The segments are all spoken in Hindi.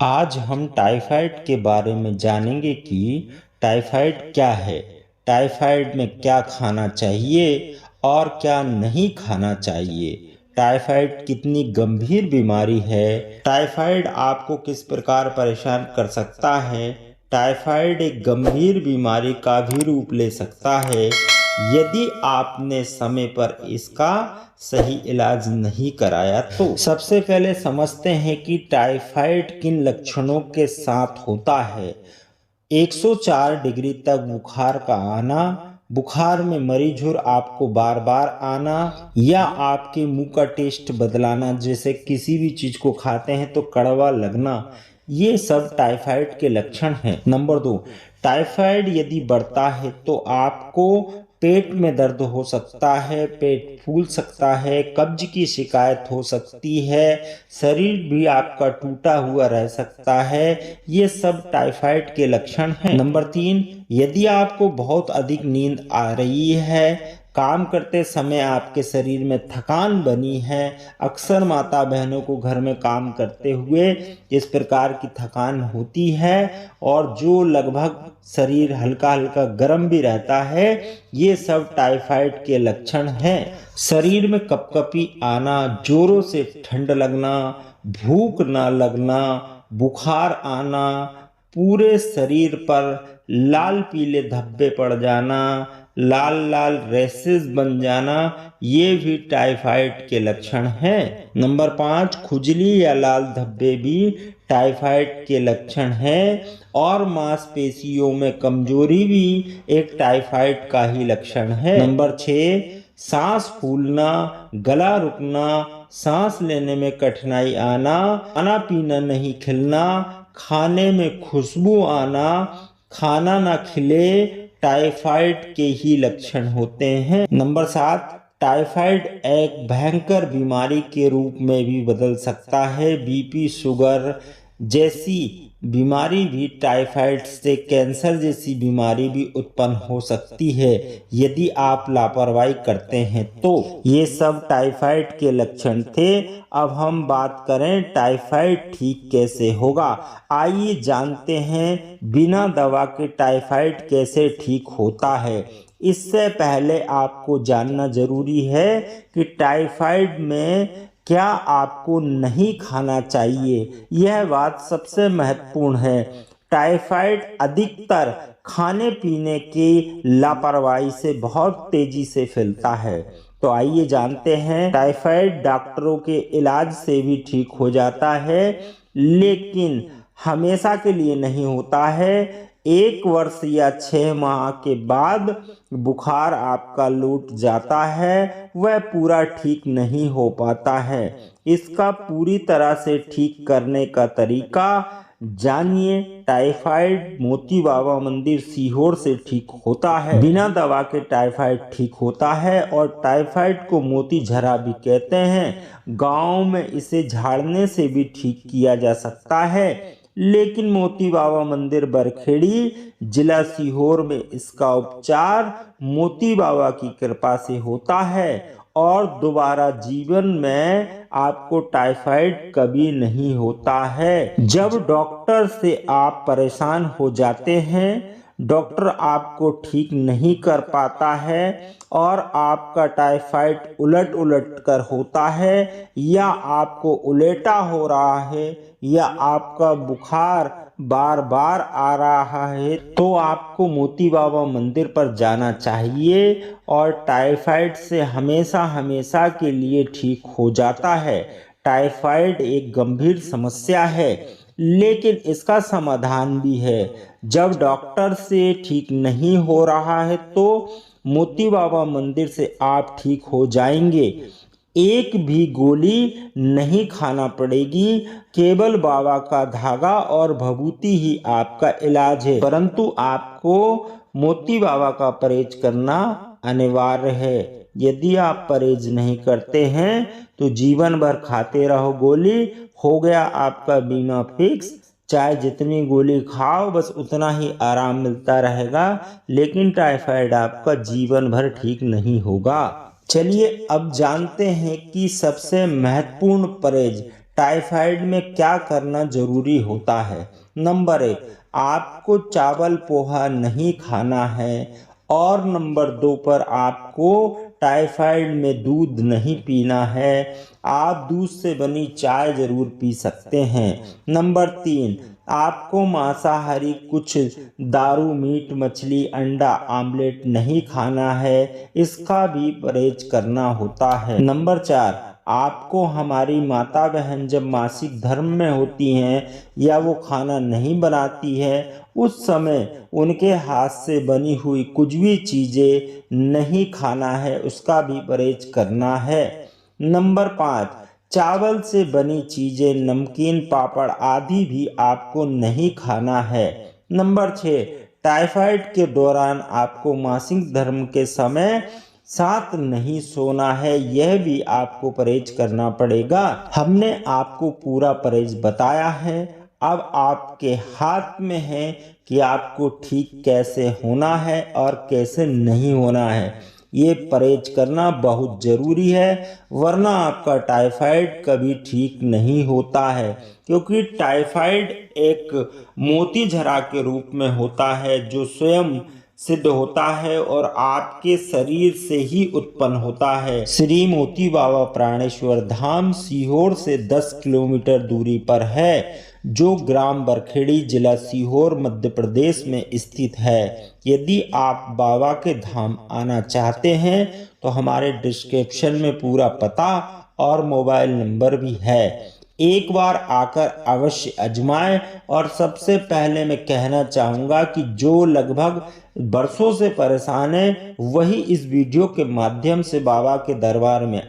आज हम टाइफाइड के बारे में जानेंगे कि टाइफाइड क्या है, टाइफाइड में क्या खाना चाहिए और क्या नहीं खाना चाहिए, टाइफाइड कितनी गंभीर बीमारी है, टाइफाइड आपको किस प्रकार परेशान कर सकता है, टाइफाइड एक गंभीर बीमारी का भी रूप ले सकता है यदि आपने समय पर इसका सही इलाज नहीं कराया तो। सबसे पहले समझते हैं कि टाइफाइड किन लक्षणों के साथ होता है। 104 डिग्री तक बुखार का आना, बुखार में मरीज और आपको बार बार आना या आपके मुंह का टेस्ट बदलाना, जैसे किसी भी चीज को खाते हैं तो कड़वा लगना, ये सब टाइफाइड के लक्षण हैं। नंबर 2, टाइफाइड यदि बढ़ता है तो आपको पेट में दर्द हो सकता है, पेट फूल सकता है, कब्ज की शिकायत हो सकती है, शरीर भी आपका टूटा हुआ रह सकता है। ये सब टाइफाइड के लक्षण हैं। नंबर 3, यदि आपको बहुत अधिक नींद आ रही है, काम करते समय आपके शरीर में थकान बनी है, अक्सर माता बहनों को घर में काम करते हुए इस प्रकार की थकान होती है और जो लगभग शरीर हल्का हल्का गर्म भी रहता है, ये सब टाइफाइड के लक्षण हैं। शरीर में कपकपी आना, जोरों से ठंड लगना, भूख ना लगना, बुखार आना, पूरे शरीर पर लाल पीले धब्बे पड़ जाना, लाल लाल रैशेज बन जाना, ये भी टाइफाइड के लक्षण हैं। नंबर 5, खुजली या लाल धब्बे भी टाइफाइड के लक्षण हैं और मांसपेशियों में कमजोरी भी एक टाइफाइड का ही लक्षण है। नंबर 6, सांस फूलना, गला रुकना, सांस लेने में कठिनाई आना, खाना पीना नहीं खिलना, खाने में खुशबू आना, खाना ना खिले, टाइफाइड के ही लक्षण होते हैं। नंबर 7, टाइफाइड एक भयंकर बीमारी के रूप में भी बदल सकता है। बीपी, शुगर जैसी बीमारी भी टाइफाइड से, कैंसर जैसी बीमारी भी उत्पन्न हो सकती है यदि आप लापरवाही करते हैं तो। ये सब टाइफाइड के लक्षण थे। अब हम बात करें टाइफाइड ठीक कैसे होगा। आइए जानते हैं बिना दवा के टाइफाइड कैसे ठीक होता है। इससे पहले आपको जानना जरूरी है कि टाइफाइड में क्या आपको नहीं खाना चाहिए। यह बात सबसे महत्वपूर्ण है। टाइफाइड अधिकतर खाने पीने की लापरवाही से बहुत तेजी से फैलता है। तो आइए जानते हैं। टाइफाइड डॉक्टरों के इलाज से भी ठीक हो जाता है, लेकिन हमेशा के लिए नहीं होता है। 1 वर्ष या 6 माह के बाद बुखार आपका लौट जाता है, वह पूरा ठीक नहीं हो पाता है। इसका पूरी तरह से ठीक करने का तरीका जानिए। टाइफाइड मोती बाबा मंदिर सीहोर से ठीक होता है। बिना दवा के टाइफाइड ठीक होता है और टाइफाइड को मोती झरा भी कहते हैं। गांव में इसे झाड़ने से भी ठीक किया जा सकता है, लेकिन मोती बाबा मंदिर बरखेड़ी जिला सीहोर में इसका उपचार मोती बाबा की कृपा से होता है और दोबारा जीवन में आपको टाइफाइड कभी नहीं होता है। जब डॉक्टर से आप परेशान हो जाते हैं, डॉक्टर आपको ठीक नहीं कर पाता है और आपका टाइफाइड उलट उलट कर होता है, या आपको उलेटा हो रहा है, या आपका बुखार बार बार आ रहा है, तो आपको मोती बाबा मंदिर पर जाना चाहिए और टाइफाइड से हमेशा हमेशा के लिए ठीक हो जाता है। टाइफाइड एक गंभीर समस्या है, लेकिन इसका समाधान भी है। जब डॉक्टर से ठीक नहीं हो रहा है तो मोती बाबा मंदिर से आप ठीक हो जाएंगे। एक भी गोली नहीं खाना पड़ेगी, केवल बाबा का धागा और भभूति ही आपका इलाज है। परंतु आपको मोती बाबा का परहेज करना अनिवार्य है। यदि आप परहेज नहीं करते हैं तो जीवन भर खाते रहो गोली, हो गया आपका बीमा फिक्स। चाहे जितनी गोली खाओ, बस उतना ही आराम मिलता रहेगा, लेकिन टाइफाइड आपका जीवन भर ठीक नहीं होगा। चलिए अब जानते हैं कि सबसे महत्वपूर्ण परहेज टाइफाइड में क्या करना जरूरी होता है। नंबर 1, आपको चावल पोहा नहीं खाना है। और नंबर 2 पर आपको टाइफाइड में दूध नहीं पीना है। आप दूध से बनी चाय जरूर पी सकते हैं। नंबर 3, आपको मांसाहारी कुछ दारू, मीट, मछली, अंडा, आमलेट नहीं खाना है, इसका भी परहेज करना होता है। नंबर 4, आपको हमारी माता बहन जब मासिक धर्म में होती हैं या वो खाना नहीं बनाती है, उस समय उनके हाथ से बनी हुई कुछ भी चीज़ें नहीं खाना है, उसका भी परहेज करना है। नंबर 5, चावल से बनी चीज़ें, नमकीन, पापड़ आदि भी आपको नहीं खाना है। नंबर 6, टाइफाइड के दौरान आपको मासिक धर्म के समय साथ नहीं सोना है, यह भी आपको परहेज करना पड़ेगा। हमने आपको पूरा परहेज बताया है, अब आपके हाथ में है कि आपको ठीक कैसे होना है और कैसे नहीं होना है। ये परहेज करना बहुत ज़रूरी है, वरना आपका टाइफाइड कभी ठीक नहीं होता है, क्योंकि टाइफाइड एक मोतीझरा के रूप में होता है जो स्वयं सिद्ध होता है और आपके शरीर से ही उत्पन्न होता है। श्री मोती बाबा प्राणेश्वर धाम सीहोर से 10 किलोमीटर दूरी पर है, जो ग्राम बरखेड़ी, जिला सीहोर, मध्य प्रदेश में स्थित है। यदि आप बाबा के धाम आना चाहते हैं तो हमारे डिस्क्रिप्शन में पूरा पता और मोबाइल नंबर भी है। एक बार आकर अवश्य आजमाएं। और सबसे पहले मैं कहना चाहूँगा कि जो लगभग बरसों से परेशान है, वही इस वीडियो के माध्यम से बाबा के दरबार में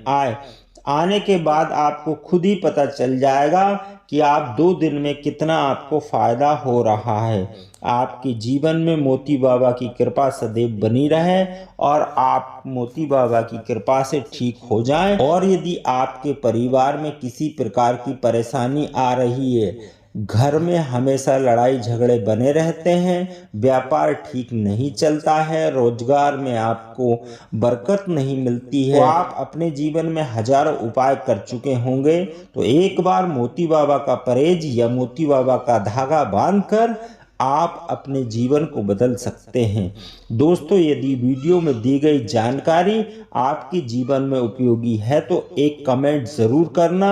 आने के बाद आपको खुद ही पता चल जाएगा कि आप 2 दिन में कितना आपको फायदा हो रहा है। आपके जीवन में मोती बाबा की कृपा सदैव बनी रहे और आप मोती बाबा की कृपा से ठीक हो जाएं। और यदि आपके परिवार में किसी प्रकार की परेशानी आ रही है, घर में हमेशा लड़ाई झगड़े बने रहते हैं, व्यापार ठीक नहीं चलता है, रोजगार में आपको बरकत नहीं मिलती है, तो आप अपने जीवन में हजारों उपाय कर चुके होंगे, तो एक बार मोती बाबा का परहेज या मोती बाबा का धागा बांधकर आप अपने जीवन को बदल सकते हैं। दोस्तों, यदि वीडियो में दी गई जानकारी आपके जीवन में उपयोगी है तो एक कमेंट ज़रूर करना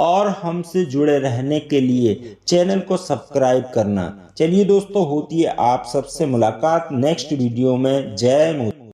और हमसे जुड़े रहने के लिए चैनल को सब्सक्राइब करना। चलिए दोस्तों, होती है आप सबसे मुलाकात नेक्स्ट वीडियो में। जय मोती।